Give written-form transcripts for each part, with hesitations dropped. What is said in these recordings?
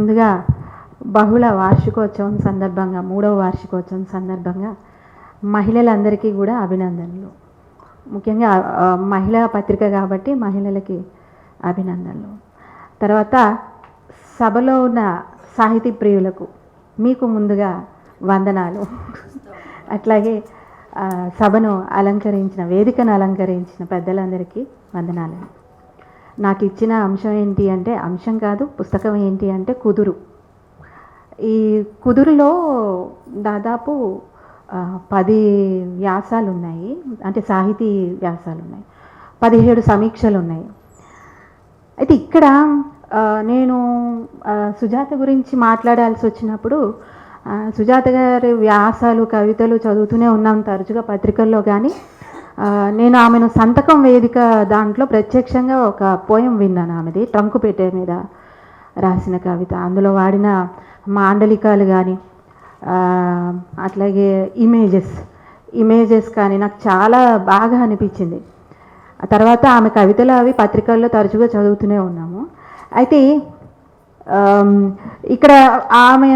ముందుగా బహుళ వార్షికోత్సవం సందర్భంగా 3వ వార్షికోత్సవం సందర్భంగా మహిళలందరికీ కూడా అభినందనలు. ముఖ్యంగా మహిళా పత్రిక కాబట్టి మహిళలకి అభినందనలు. తర్వాత సభలో ఉన్న సాహితీ ప్రియులకు మీకు ముందుగా వందనాలు. అట్లాగే సభను అలంకరించిన, వేదికను అలంకరించిన పెద్దలందరికీ వందనాలు. నాకు ఇచ్చిన అంశం ఏంటి అంటే, అంశం కాదు, పుస్తకం ఏంటి అంటే కుదురు. ఈ కుదురులో దాదాపు 10 వ్యాసాలు ఉన్నాయి, అంటే సాహితీ వ్యాసాలు ఉన్నాయి, 17 సమీక్షలు ఉన్నాయి. అయితే ఇక్కడ నేను సుజాత గురించి మాట్లాడాల్సి వచ్చినప్పుడు, సుజాత గారి వ్యాసాలు, కవితలు చదువుతూనే ఉన్నాం తరచుగా పత్రికల్లో. కానీ నేను ఆమెను సంతకం వేదిక దాంట్లో ప్రత్యక్షంగా ఒక పోయం విన్నాను. ఆమెది ట్రంకుపేట మీద రాసిన కవిత. అందులో వాడిన మాండలికాలు కానీ అట్లాగే ఇమేజెస్ కానీ నాకు చాలా బాగా అనిపించింది. ఆ తర్వాత ఆమె కవితలు అవి పత్రికల్లో తరచుగా చదువుతూనే ఉన్నాము. అయితే ఇక్కడ ఆమె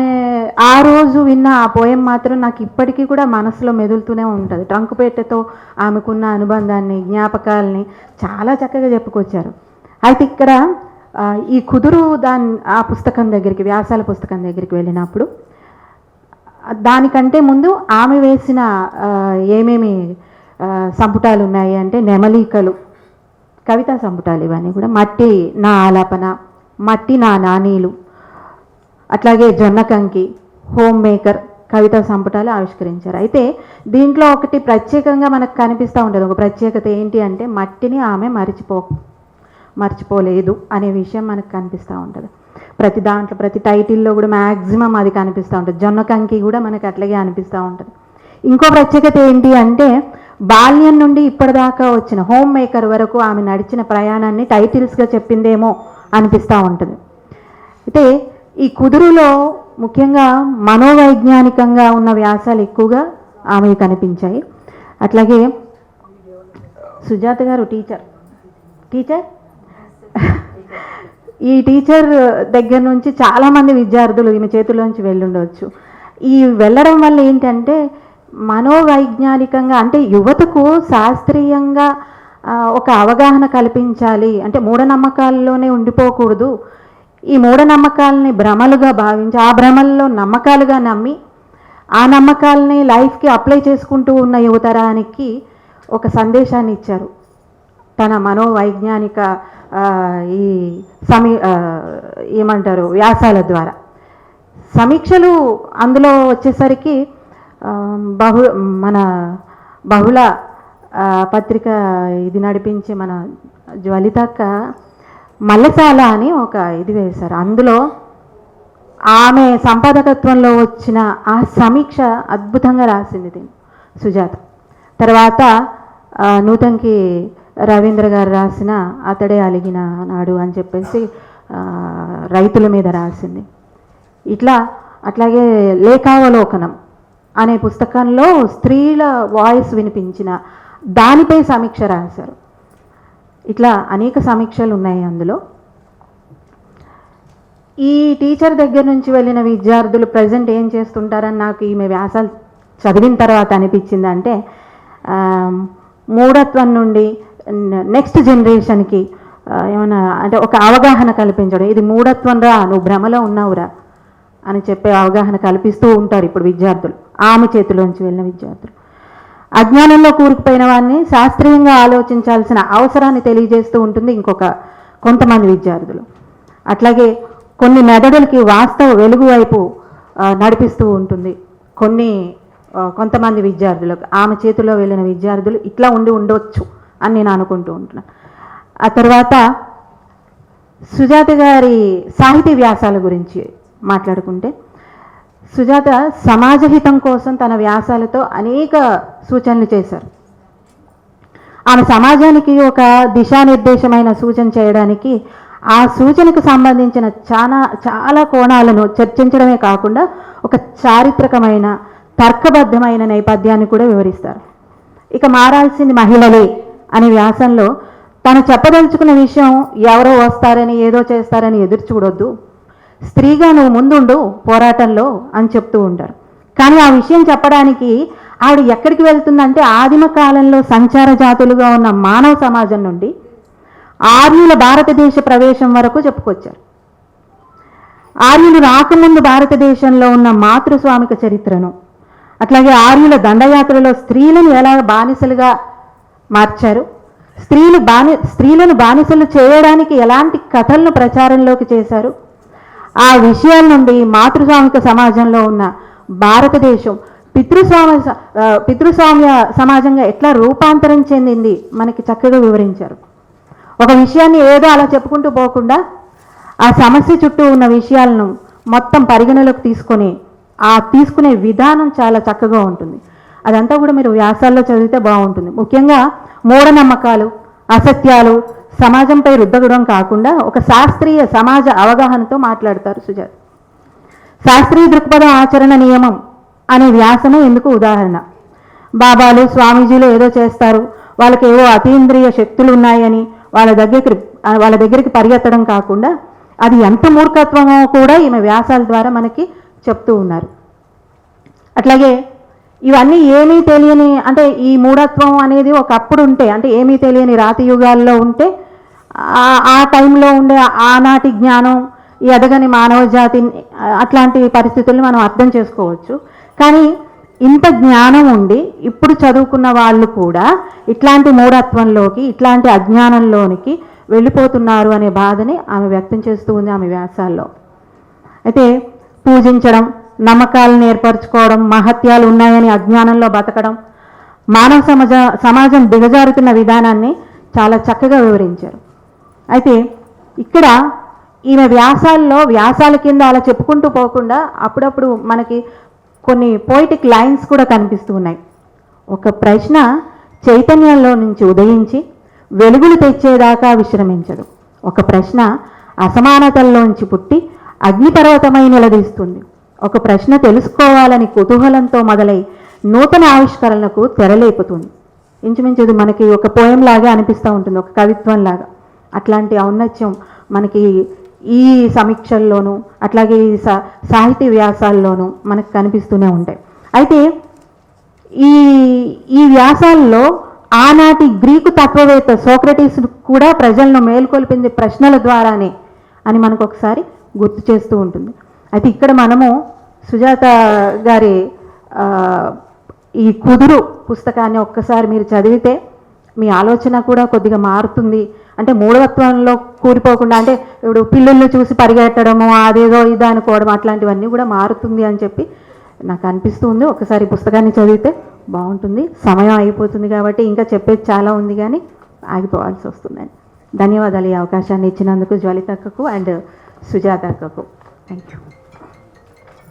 ఆ రోజు విన్న ఆ పోయం మాత్రం నాకు ఇప్పటికీ కూడా మనసులో మెదులుతూనే ఉంటుంది. ట్రంకుపేటతో ఆమెకున్న అనుబంధాన్ని, జ్ఞాపకాలని చాలా చక్కగా చెప్పుకొచ్చారు. అయితే ఇక్కడ ఈ కుదురు ఆ పుస్తకం దగ్గరికి, వ్యాసాల పుస్తకం దగ్గరికి వెళ్ళినప్పుడు దానికంటే ముందు ఆమె వేసిన ఏమేమి సంపుటాలు ఉన్నాయి అంటే, నెమలికలు, కవితా సంపుటాలు ఇవన్నీ కూడా, మట్టి నా ఆలాపన, మట్టి నా నానీలు, అట్లాగే జొన్నకంకి, హోమ్ మేకర్ కవితా సంపుటాలు ఆవిష్కరించారు. అయితే దీంట్లో ఒకటి ప్రత్యేకంగా మనకు కనిపిస్తూ ఉంటుంది. ఒక ప్రత్యేకత ఏంటి అంటే, మట్టిని ఆమె మర్చిపోలేదు అనే విషయం మనకు కనిపిస్తూ ఉంటుంది. ప్రతి దాంట్లో, ప్రతి టైటిల్లో కూడా మ్యాక్సిమం అది కనిపిస్తూ ఉంటుంది. జొన్నకంకి కూడా మనకు అట్లాగే అనిపిస్తూ ఉంటుంది. ఇంకో ప్రత్యేకత ఏంటి అంటే, బాల్యం నుండి ఇప్పటిదాకా వచ్చిన హోమ్ మేకర్ వరకు ఆమె నడిచిన ప్రయాణాన్ని టైటిల్స్గా చెప్పిందేమో అనిపిస్తూ ఉంటుంది. అయితే ఈ కుదురులో ముఖ్యంగా మనోవైజ్ఞానికంగా ఉన్న వ్యాసాలు ఎక్కువగా ఆమె కనిపించాయి. అట్లాగే సుజాత గారు టీచర్ ఈ టీచర్ దగ్గర నుంచి చాలామంది విద్యార్థులు ఈమె చేతుల్లోంచి వెళ్ళుండవచ్చు. ఈ వెళ్ళడం వల్ల ఏంటంటే, మనోవైజ్ఞానికంగా అంటే యువతకు శాస్త్రీయంగా ఒక అవగాహన కల్పించాలి. అంటే మూఢనమ్మకాల్లోనే ఉండిపోకూడదు. ఈ మూఢనమ్మకాలని భ్రమలుగా భావించి, ఆ భ్రమల్లో నమ్మకాలుగా నమ్మి, ఆ నమ్మకాలని లైఫ్కి అప్లై చేసుకుంటూ ఉన్న యువతరానికి ఒక సందేశాన్ని ఇచ్చారు తన మనోవైజ్ఞానిక ఈ ఏమంటారు వ్యాసాల ద్వారా. సమీక్షలు అందులో వచ్చేసరికి మన బహుళ పత్రిక ఇది నడిపించే మన జ్వలితక్క మల్లెసాల అని ఒక ఇది వేశారు. అందులో ఆమె సంపాదకత్వంలో వచ్చిన ఆ సమీక్ష అద్భుతంగా రాసింది సుజాత. తర్వాత నూతంకి రవీంద్ర గారు రాసిన అతడే అలిగిన నాడు అని చెప్పేసి రైతుల మీద రాసింది. అట్లాగే లేఖావలోకనం అనే పుస్తకంలో స్త్రీల వాయిస్ వినిపించిన దానిపై సమీక్ష రాశారు. ఇట్లా అనేక సమీక్షలు ఉన్నాయి అందులో. ఈ టీచర్ దగ్గర నుంచి వెళ్ళిన విద్యార్థులు ప్రజెంట్ ఏం చేస్తుంటారని నాకు ఈమె వ్యాసాలు చదివిన తర్వాత అనిపించింది. అంటే మూఢత్వం నుండి నెక్స్ట్ జనరేషన్కి ఏమైనా అంటే ఒక అవగాహన కల్పించడం, ఇది మూఢత్వం రా, నువ్వు భ్రమలో ఉన్నావురా అని చెప్పే అవగాహన కల్పిస్తూ ఉంటారు ఇప్పుడు విద్యార్థులు, ఆమె చేతిలోంచి వెళ్ళిన విద్యార్థులు. అజ్ఞానంలో కూరుకుపోయిన వారిని శాస్త్రీయంగా ఆలోచించాల్సిన అవసరాన్ని తెలియజేస్తూ ఉంటుంది కొంతమంది విద్యార్థులు. అట్లాగే కొన్ని మెదడులకి వాస్తవ వెలుగు వైపు నడిపిస్తూ ఉంటుంది కొంతమంది విద్యార్థులకు. ఆమె చేతిలో వెళ్ళిన విద్యార్థులు ఇట్లా ఉండవచ్చు అని నేను అనుకుంటూ ఉంటున్నాను. ఆ తర్వాత సుజాత గారి సాహితీ వ్యాసాల గురించి మాట్లాడుకుంటే, సుజాత సమాజహితం కోసం తన వ్యాసాలతో అనేక సూచనలు చేశారు. ఆమె సమాజానికి ఒక దిశానిర్దేశమైన సూచన చేయడానికి ఆ సూచనకు సంబంధించిన చాలా కోణాలను చర్చించడమే కాకుండా ఒక చారిత్రకమైన తర్కబద్ధమైన నేపథ్యాన్ని కూడా వివరిస్తారు. ఇక మారాల్సింది మహిళలే అనే వ్యాసంలో తను చెప్పదలుచుకున్న విషయం ఎవరో వస్తారని ఏదో చేస్తారని ఎదురు చూడొద్దు, స్త్రీగా నువ్వు ముందుండు పోరాటంలో అని చెప్తూ ఉంటారు. కానీ ఆ విషయం చెప్పడానికి ఆవిడ ఎక్కడికి వెళ్తుందంటే ఆదిమ కాలంలో సంచార జాతులుగా ఉన్న మానవ సమాజం నుండి ఆర్యుల భారతదేశ ప్రవేశం వరకు చెప్పుకొచ్చారు. ఆర్యులు రాకముందు భారతదేశంలో ఉన్న మాతృస్వామిక చరిత్రను, అట్లాగే ఆర్యుల దండయాత్రలో స్త్రీలను ఎలా బానిసలుగా మార్చారు, స్త్రీలను బానిసలు చేయడానికి ఎలాంటి కథలను ప్రచారంలోకి చేశారు, ఆ విషయాల నుండి మాతృస్వామిక సమాజంలో ఉన్న భారతదేశం పితృస్వామ్య సమాజంగా ఎట్లా రూపాంతరం చెందింది మనకి చక్కగా వివరించారు. ఒక విషయాన్ని ఏదో అలా చెప్పుకుంటూ పోకుండా ఆ సమస్య చుట్టూ ఉన్న విషయాలను మొత్తం పరిగణలోకి తీసుకునే విధానం చాలా చక్కగా ఉంటుంది. అదంతా కూడా మీరు వ్యాసాల్లో చదివితే బాగుంటుంది. ముఖ్యంగా మూఢనమ్మకాలు, అసత్యాలు సమాజంపై రుద్దగడం కాకుండా ఒక శాస్త్రీయ సమాజ అవగాహనతో మాట్లాడతారు సుజాత. శాస్త్రీయ దృక్పథ ఆచరణ నియమం అనే వ్యాసమే ఎందుకు ఉదాహరణ. బాబాలు స్వామీజీలు ఏదో చేస్తారు, వాళ్ళకి ఏవో అతీంద్రియ శక్తులు ఉన్నాయని వాళ్ళ దగ్గరికి పరిగెత్తడం కాకుండా అది ఎంత మూర్ఖత్వమో కూడా ఈమె వ్యాసాల ద్వారా మనకి చెప్తూ ఉన్నారు. అట్లాగే ఇవన్నీ ఏమీ తెలియని, అంటే ఈ మూఢత్వం అనేది ఒకప్పుడు ఉంటే, అంటే ఏమీ తెలియని రాతి యుగాల్లో ఉంటే ఆ టైంలో ఉండే ఆనాటి జ్ఞానం, ఈ ఎదగని మానవ జాతి, అట్లాంటి పరిస్థితుల్ని మనం అర్థం చేసుకోవచ్చు. కానీ ఇంత జ్ఞానం ఉండి ఇప్పుడు చదువుకున్న వాళ్ళు కూడా ఇట్లాంటి మూఢత్వంలోకి, ఇట్లాంటి అజ్ఞానంలోనికి వెళ్ళిపోతున్నారు అనే బాధని ఆమె వ్యక్తం చేస్తూ ఉంది ఆమె వ్యాసాల్లో. అయితే పూజించడం, నమ్మకాలను ఏర్పరచుకోవడం, మహత్యాలు ఉన్నాయని అజ్ఞానంలో బతకడం, మానవ సమాజం దిగజారుతున్న విధానాన్ని చాలా చక్కగా వివరించారు. అయితే ఇక్కడ ఈమె వ్యాసాల కింద అలా చెప్పుకుంటూ పోకుండా అప్పుడప్పుడు మనకి కొన్ని పోయిటిక్ లైన్స్ కూడా కనిపిస్తూ ఉన్నాయి. ఒక ప్రశ్న చైతన్యంలో నుంచి ఉదయించి వెలుగులు తెచ్చేదాకా విశ్రమించదు. ఒక ప్రశ్న అసమానతల్లోంచి పుట్టి అగ్నిపర్వతమై నిలదీస్తుంది. ఒక ప్రశ్న తెలుసుకోవాలని కుతూహలంతో మొదలై నూతన ఆవిష్కరణలకు తెరలేపుతుంది. ఇంచుమించుది మనకి ఒక పోయం లాగా అనిపిస్తూ ఉంటుంది, ఒక కవిత్వం లాగా. అట్లాంటి ఔన్నత్యం మనకి ఈ సమీక్షల్లోనూ అట్లాగే ఈ సాహితీ వ్యాసాల్లోనూ మనకు కనిపిస్తూనే ఉంటాయి. అయితే ఈ వ్యాసాల్లో ఆనాటి గ్రీకు తత్వవేత్త సోక్రటీస్ కూడా ప్రజలను మేల్కొల్పింది ప్రశ్నల ద్వారానే అని మనకు ఒకసారి గుర్తు చేస్తూ ఉంటుంది. అయితే ఇక్కడ మనము సుజాత గారి ఈ కుదురు పుస్తకాన్ని ఒక్కసారి మీరు చదివితే మీ ఆలోచన కూడా కొద్దిగా మారుతుంది. అంటే మూఢత్వంలో కూలిపోకుండా, అంటే ఇప్పుడు పిల్లుల్ని చూసి పరిగెట్టడము, అదేదో ఇదా అనుకోవడం, అట్లాంటివన్నీ కూడా మారుతుంది అని చెప్పి నాకు అనిపిస్తుంది. ఒకసారి పుస్తకాన్ని చదివితే బాగుంటుంది. సమయం అయిపోతుంది కాబట్టి ఇంకా చెప్పేది చాలా ఉంది, కానీ ఆగిపోవాల్సి వస్తుందండి. ధన్యవాదాలు ఈ అవకాశాన్ని ఇచ్చినందుకు జ్వలిత అక్కకు అండ్ సుజాత అక్కకు. Thank you.